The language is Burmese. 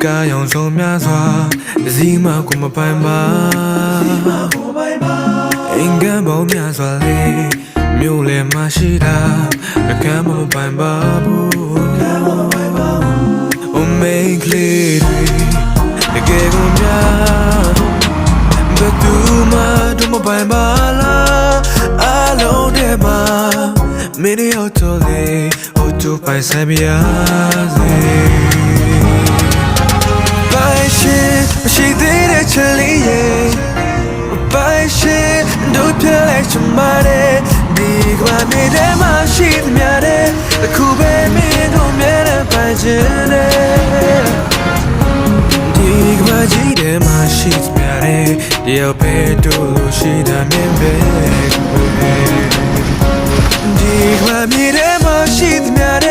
ကားရောင်စုံများစွာဇီမကိုမပိုင်ပါအင်္ဂန်ပေါင်းများစွာလေးမြို့လယ်မှာရှိတာအခမ်းမပိုင်ပါဘူးအမေကလေးတွေတကယ်ကိုများဘယ်သူမှတော့မပိုင်ပါလားအလုံးထဲမှာမင်းရောက်တော့လေဟိုတူပိုင်ဆိုင်ပြရစေမရှိသေးတဲ့ချစ်လေးရဲ့ပိုင်ရှင်တို့ပြလိုက်ချင်ပါတယ်ဒီကဘာမြေထဲမှာရှိသမျှတဲ့အခုပဲမင်းတို့မြဲတဲ့ပိုင်ရှင်တဲ့ဒီကဘာကြီးထဲမှာရှိသမျှတဲ့တယောက်ပဲတို့လို့ရှိတာမြင်ပဲဒီကဘာမြေထဲမှာရှိသမျှတဲ့